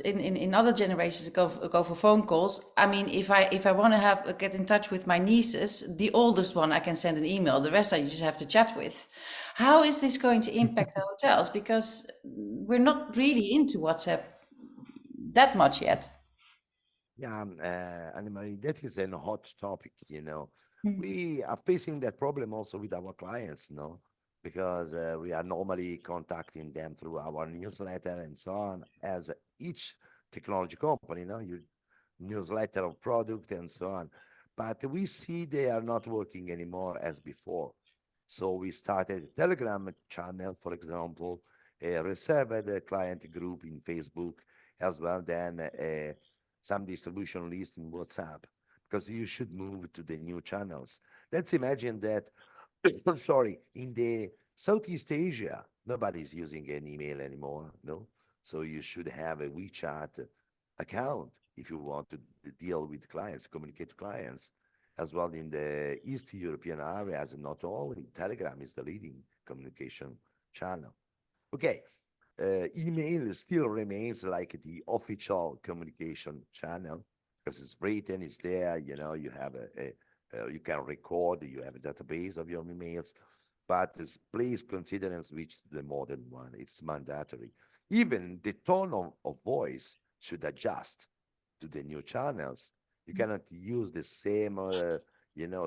in other generations go for phone calls. I mean, if I want to get in touch with my nieces, the oldest one I can send an email. The rest I just have to chat with. How is this going to impact the hotels? Because we're not really into WhatsApp that much yet. Yeah, Annemarie, that is a hot topic, you know. Mm. We are facing that problem also with our clients, no? Because we are normally contacting them through our newsletter and so on, as each technology company, you newsletter of product and so on. But we see they are not working anymore as before. So we started a Telegram channel, for example, a reserved client group in Facebook, as well then some distribution list in WhatsApp, because you should move to the new channels. Let's imagine that, sorry, in the Southeast Asia, nobody's using an email anymore, no? So you should have a WeChat account if you want to deal with clients, communicate to clients. As well in the East European areas, not only Telegram is the leading communication channel. Okay, email still remains like the official communication channel because it's written, it's there, you have you can record, you have a database of your emails, but please consider and switch to the modern one. It's mandatory. Even the tone of voice should adjust to the new channels. You cannot use the same,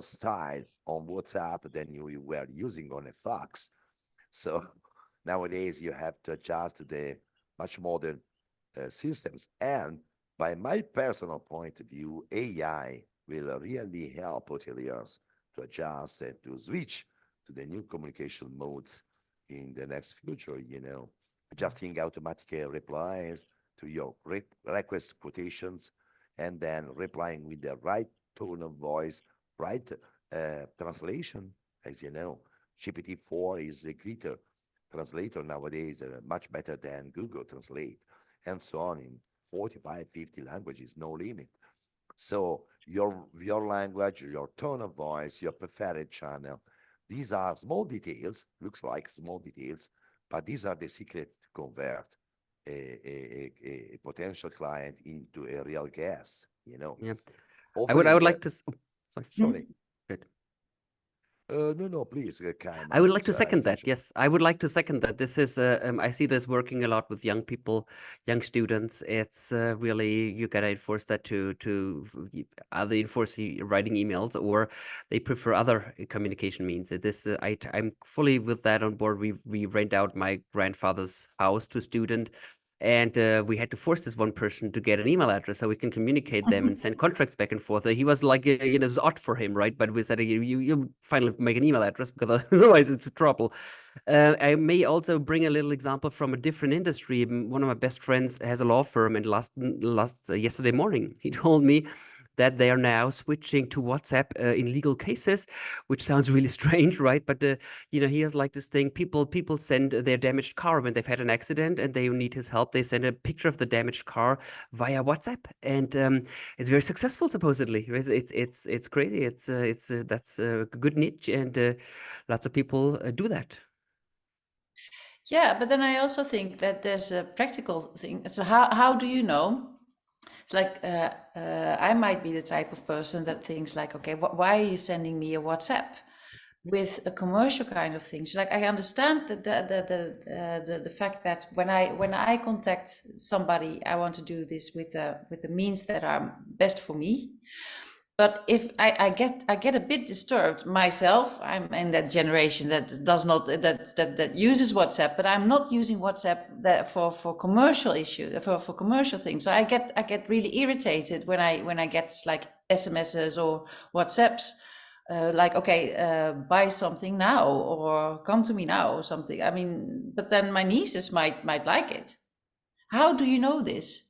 style on WhatsApp than you were using on a fax. So nowadays you have to adjust to the much modern systems. And by my personal point of view, AI will really help hoteliers to adjust and to switch to the new communication modes in the next future, adjusting automatic replies to your request quotations, and then replying with the right tone of voice, right translation. As you know, GPT-4 is a greater translator nowadays, much better than Google Translate, and so on in 45, 50 languages, no limit. So your language, your tone of voice, your preferred channel, these are small details, looks like small details, but these are the secret to convert a potential client into a real guest, Yeah. I Offering would like to. Sorry. sorry. Good. No, please, Kai, I would like to Markus, second that. finish. Yes, I would like to second that. This is, I see this working a lot with young people, young students. It's really, you gotta enforce that to either enforce writing emails or they prefer other communication means. This, I'm fully with that on board. We rent out my grandfather's house to student. And we had to force this one person to get an email address so we can communicate them and send contracts back and forth. He was like, it was odd for him, right? But we said, you finally make an email address because otherwise it's trouble. I may also bring a little example from a different industry. One of my best friends has a law firm, and yesterday morning, he told me that they are now switching to WhatsApp in legal cases, which sounds really strange, right? But he has like this thing. People send their damaged car when they've had an accident and they need his help. They send a picture of the damaged car via WhatsApp, and it's very successful supposedly. It's crazy. That's a good niche, and lots of people do that. Yeah, but then I also think that there's a practical thing. So how do you know? It's like I might be the type of person that thinks like, okay, why are you sending me a WhatsApp with a commercial kind of thing? So like I understand the fact that when I contact somebody, I want to do this with the means that are best for me. But if I get a bit disturbed myself, I'm in that generation that does not that uses WhatsApp, but I'm not using WhatsApp that for commercial issue for commercial things. So I get really irritated when I get like SMSs or WhatsApps like, okay, buy something now or come to me now or something. I mean, but then my nieces might like it. How do you know this?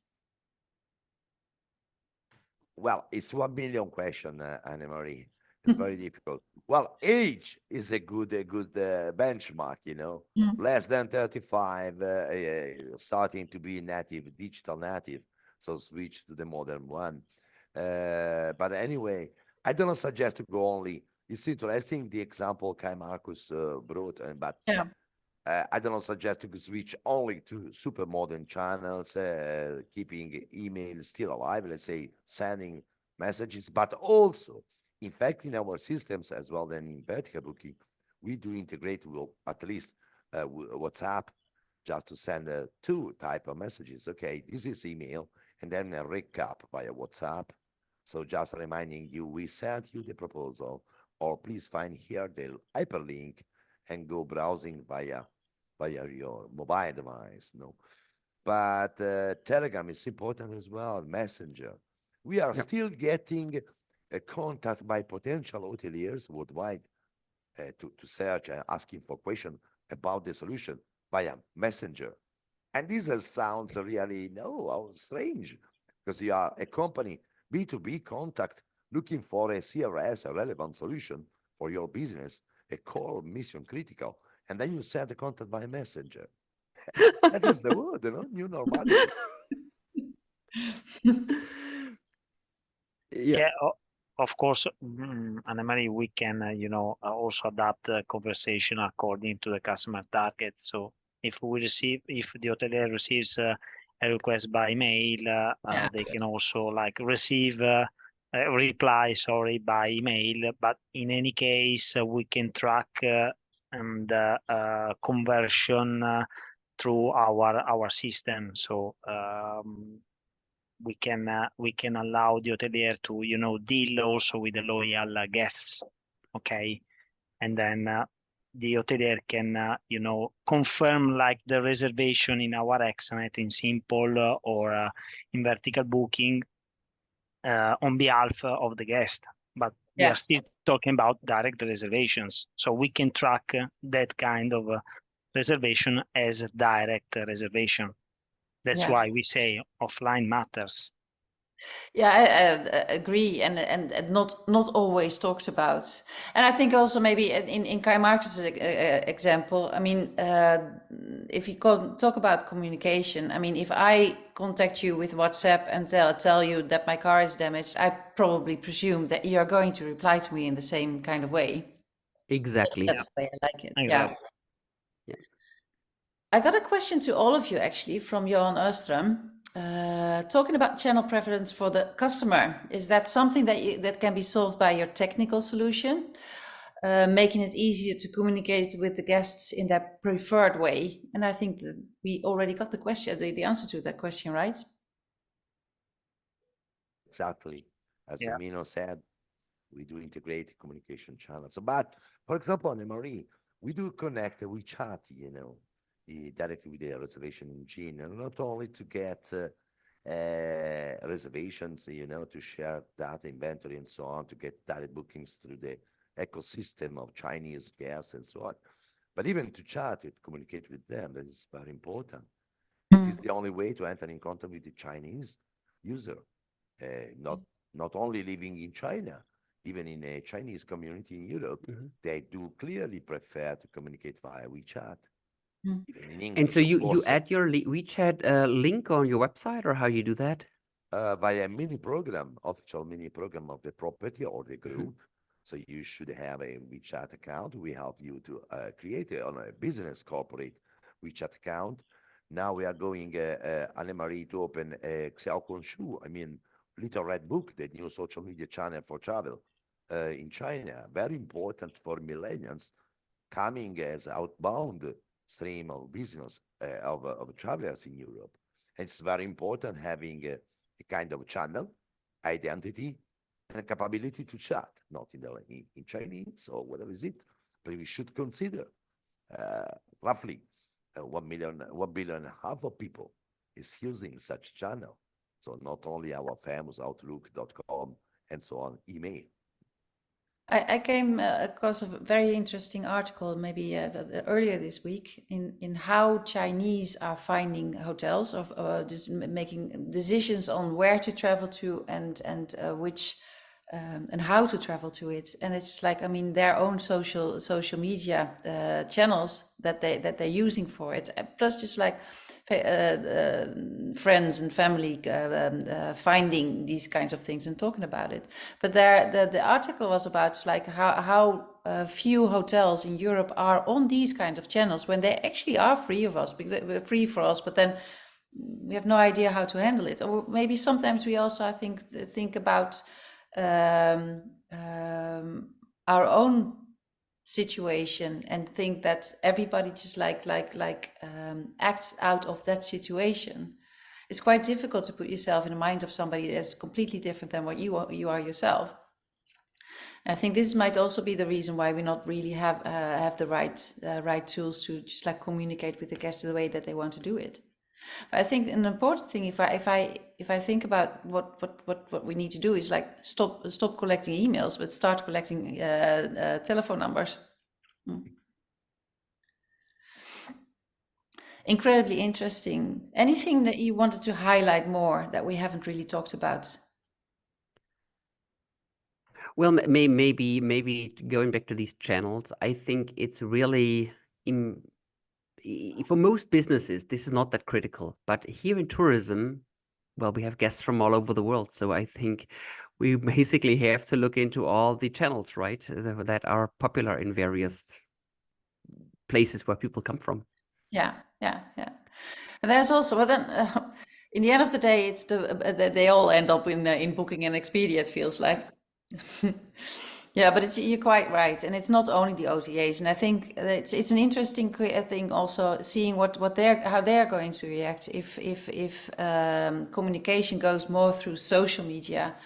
Well, it's 1 million question, Annemarie. It's very difficult. Well, age is a good benchmark, Mm. Less than 35, starting to be native, digital native, so switch to the modern one. But anyway, I do not suggest to go only. It's interesting the example Kai Markus brought, but Yeah. I don't suggest to switch only to super modern channels, keeping email still alive, let's say sending messages, but also, in fact, in our systems as well, then in vertical booking, we do integrate with at least WhatsApp just to send two type of messages. Okay, this is email, and then a recap via WhatsApp. So just reminding you, we sent you the proposal, or please find here the hyperlink and go browsing via your mobile device. No, but Telegram is important as well. Messenger. We are still getting a contact by potential hoteliers worldwide to search and asking for questions about the solution via Messenger. And this sounds really strange, because you are a company B2B contact looking for a CRS, a relevant solution for your business, a core mission critical, and then you send the contact by Messenger. That is the word, new normality. Yeah, of course, Annemarie, we can, also adapt the conversation according to the customer target. So if the hotelier receives a request by mail, they can also receive a reply, by email. But in any case, we can track the conversion through our system. So we can allow the hotelier to deal also with the loyal guests, okay, and then the hotelier can confirm the reservation in our extranet in simple or in vertical booking on behalf of the guest, but we are still talking about direct reservations, so we can track that kind of reservation as direct reservation. That's why we say offline matters. Yeah, I agree, and not always talks about. And I think also maybe in Kai-Markus's example, I mean, if you talk about communication, I mean, if I contact you with WhatsApp and tell you that my car is damaged, I probably presume that you are going to reply to me in the same kind of way. Exactly. That's the way I like it. Exactly. Yeah. I got a question to all of you actually from Johan Öström. Talking about channel preference for the customer, is that something that can be solved by your technical solution, making it easier to communicate with the guests in their preferred way? And I think that we already got the answer to that question, right? Exactly. As Mino said, we do integrate communication channels. But for example, Annemarie, we do connect WeChat, directly with the reservation engine, and not only to get reservations, to share data, inventory, and so on, to get direct bookings through the ecosystem of Chinese guests and so on, but even to chat, to communicate with them. That is very important. This is the only way to enter in contact with the Chinese user, not only living in China, even in a Chinese community in Europe, they do clearly prefer to communicate via WeChat. Even in English, and so you add your WeChat link on your website, or how you do that? Via official mini program of the property or the group. So you should have a WeChat account. We help you to create on a business corporate WeChat account. Now we are going, Annemarie, to open a Xiaohongshu, Little Red Book, the new social media channel for travel in China. Very important for millennials coming as outbound stream of business of travelers in Europe. It's very important having a kind of channel, identity, and capability to chat, not in Chinese or whatever is it, but we should consider roughly 1.5 billion of people is using such channel. So not only our famous Outlook.com and so on email. I came across a very interesting article maybe earlier this week in how Chinese are finding hotels, or just making decisions on where to travel to and which and how to travel to it. And it's their own social media channels that they're using for it, plus just friends and family finding these kinds of things and talking about it. But the article was about how few hotels in Europe are on these kind of channels when they actually are free of us, because they're free for us, but then we have no idea how to handle it. Or maybe sometimes we also, I think about our own situation and think that everybody just acts out of that situation. It's quite difficult to put yourself in the mind of somebody that's completely different than what you are yourself. I think this might also be the reason why we not really have the right tools to just like communicate with the guests the way that they want to do it. But I think an important thing, if I think about what we need to do, is like stop collecting emails, but start collecting telephone numbers. Incredibly interesting. Anything that you wanted to highlight more that we haven't really talked about? Well, maybe going back to these channels, I think it's really for most businesses, this is not that critical. But here in tourism, well, we have guests from all over the world. So I think we basically have to look into all the channels, right, that are popular in various places where people come from. Yeah. And there's also, but then in the end of the day, it's they all end up in Booking and Expedia, it feels like. Yeah, but you're quite right, and it's not only the OTAs, and I think it's an interesting thing also seeing how they're going to react if communication goes more through social media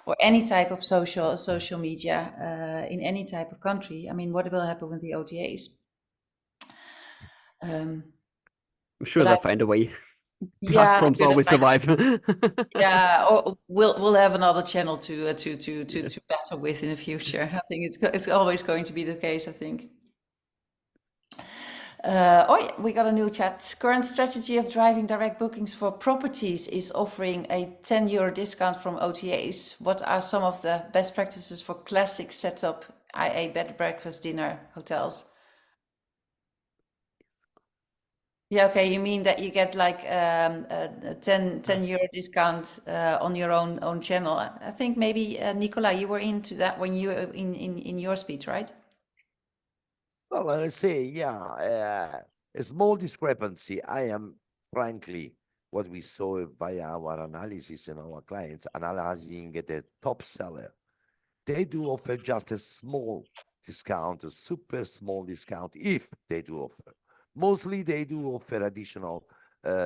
or any type of social media in any type of country. I mean, what will happen with the OTAs? I'm sure they'll find a way. Yeah, platforms always survive. Yeah, or we'll have another channel to battle with in the future. I think it's always going to be the case, I think. Oh yeah, we got a new chat. Current strategy of driving direct bookings for properties is offering a €10 discount from OTAs. What are some of the best practices for classic setup, i.e. bed, breakfast, dinner, hotels? Yeah, okay, you mean that you get like a €10 discount on your own channel. I think maybe Nicolai, you were into that when you were in your speech, right? Well, let's say, yeah, a small discrepancy. I am frankly what we saw via our analysis and our clients analyzing the top seller. They do offer just a small discount, a super small discount, if they do offer. Mostly they do offer additional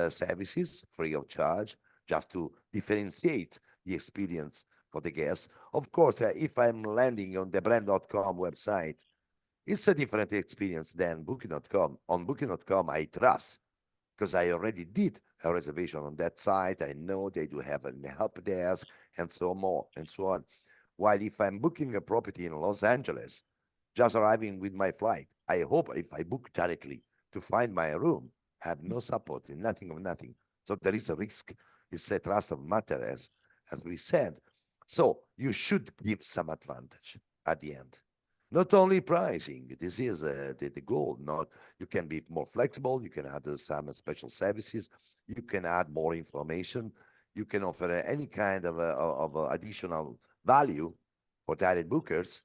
services free of charge, just to differentiate the experience for the guests. Of course, if I'm landing on the brand.com website, it's a different experience than Booking.com. On Booking.com, I trust because I already did a reservation on that site. I know they do have a help desk and so more and so on. While if I'm booking a property in Los Angeles, just arriving with my flight, I hope if I book directly to find my room, I have no support, nothing of nothing. So there is a risk. It's a trust of matter, as we said. So you should give some advantage at the end. Not only pricing, this is the goal. Not you can be more flexible. You can add some special services. You can add more information. You can offer any kind of additional value for direct bookers.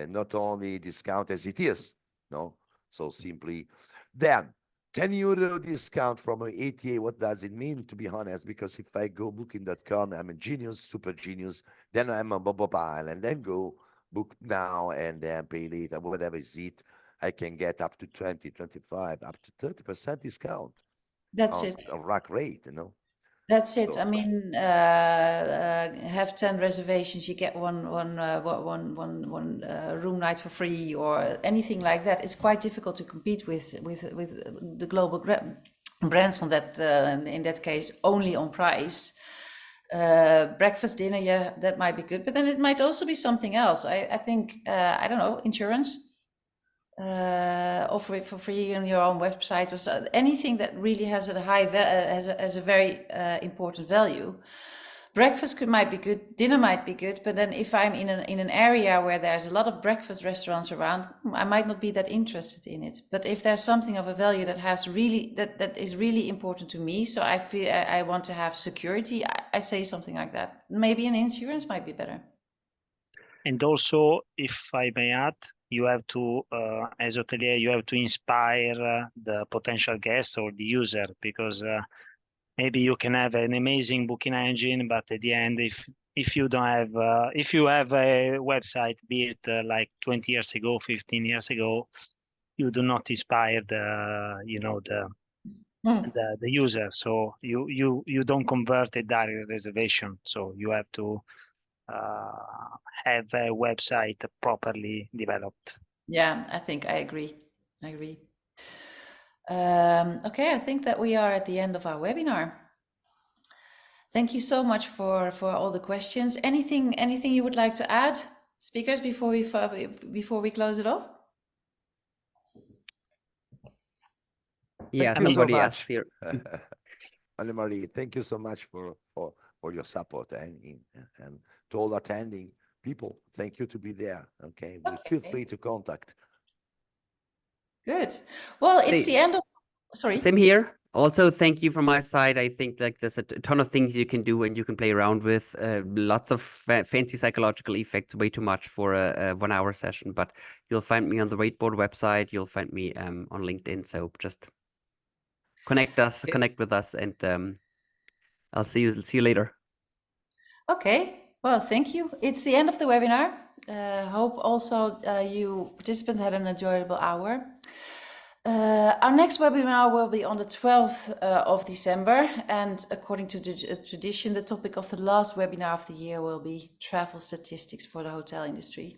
Not only discount as it is, no. So simply, then €10 discount from an ATA. What does it mean? To be honest, because if I go Booking.com, I'm a genius, super genius. Then I'm a mobile, and then go book now and then pay later, whatever is it, I can get up to 20, 25, up to 30% discount. That's on, it. on rack rate, That's it. So, I mean, have 10 reservations, you get one room night for free, or anything like that. It's quite difficult to compete with the global brands on that. In that case, only on price. Breakfast, dinner, yeah, that might be good, but then it might also be something else. I think I don't know, insurance. Offer it for free on your own website, or so, anything that really has a high has a very important value. Breakfast might be good, dinner might be good, but then if I'm in an area where there's a lot of breakfast restaurants around, I might not be that interested in it. But if there's something of a value that has really that is really important to me, so I feel I want to have security, I say something like that. Maybe an insurance might be better. And also, if I may add, you have to, as hotelier, you have to inspire the potential guest or the user, because maybe you can have an amazing booking engine, but at the end, if you don't have, if you have a website, be it like 20 years ago, 15 years ago, you do not inspire the, you know, the user. So you don't convert a direct reservation. So you have to have a website properly developed. Yeah, I think I agree. I agree. Okay, I think that we are at the end of our webinar. Thank you so much for all the questions. Anything you would like to add, speakers, before we close it off? Yeah, Thank you so somebody much. asks here. Anne-Marie, thank you so much for your support and to all attending people. Thank you to be there. Okay, feel free to contact. Good. Well, it's the end of. Sorry. Same here. Also, thank you from my side. I think like there's a ton of things you can do and you can play around with. Lots of fancy psychological effects, way too much for a 1 hour session. But you'll find me on the Rateboard website. You'll find me on LinkedIn. So just connect with us, and I'll see you later. Okay. Well, thank you. It's the end of the webinar. Hope also you participants had an enjoyable hour. Our next webinar will be on the 12th of December, and according to the tradition, the topic of the last webinar of the year will be travel statistics for the hotel industry.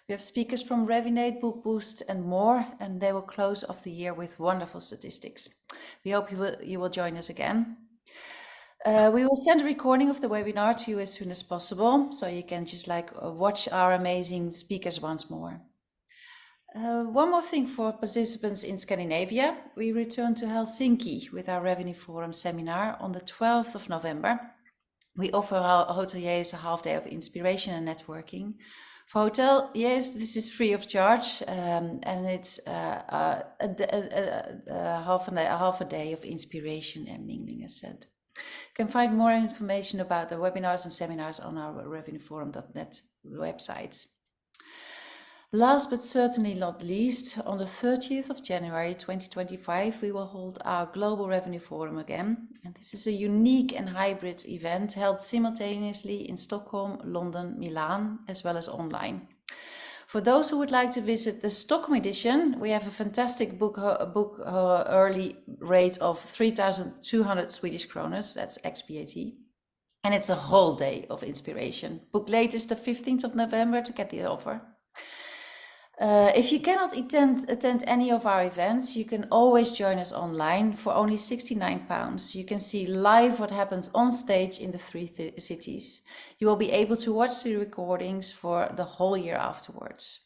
We have speakers from Revinate, Book Boost and more, and they will close off the year with wonderful statistics. We hope you will join us again. We will send a recording of the webinar to you as soon as possible, so you can just watch our amazing speakers once more. One more thing for participants in Scandinavia, we return to Helsinki with our Revenue Forum seminar on the 12th of November. We offer our hoteliers a half day of inspiration and networking. For hoteliers, this is free of charge, and it's half a day of inspiration and mingling, as said. You can find more information about the webinars and seminars on our revenueforum.net website. Last but certainly not least, on the 30th of January 2025, we will hold our Global Revenue Forum again. And this is a unique and hybrid event held simultaneously in Stockholm, London, Milan, as well as online. For those who would like to visit the Stockholm edition, we have a fantastic book early rate of 3,200 Swedish kronor, that's ex-VAT. And it's a whole day of inspiration. Book latest the 15th of November to get the offer. If you cannot attend any of our events, you can always join us online for only £69. You can see live what happens on stage in the three cities. You will be able to watch the recordings for the whole year afterwards.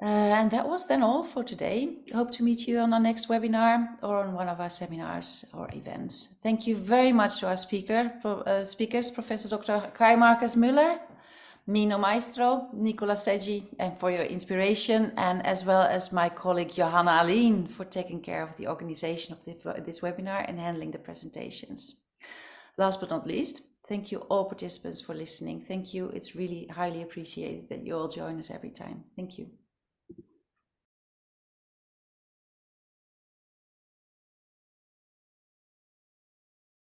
And that was then all for today. Hope to meet you on our next webinar or on one of our seminars or events. Thank you very much to our speakers, Prof.Dr Kai-Markus Müller, Mino Maisto, Nicolai, Seghi, and for your inspiration, and as well as my colleague Johanna Aline for taking care of the organization of this webinar and handling the presentations. Last but not least, thank you all participants for listening. Thank you. It's really highly appreciated that you all join us every time. Thank you.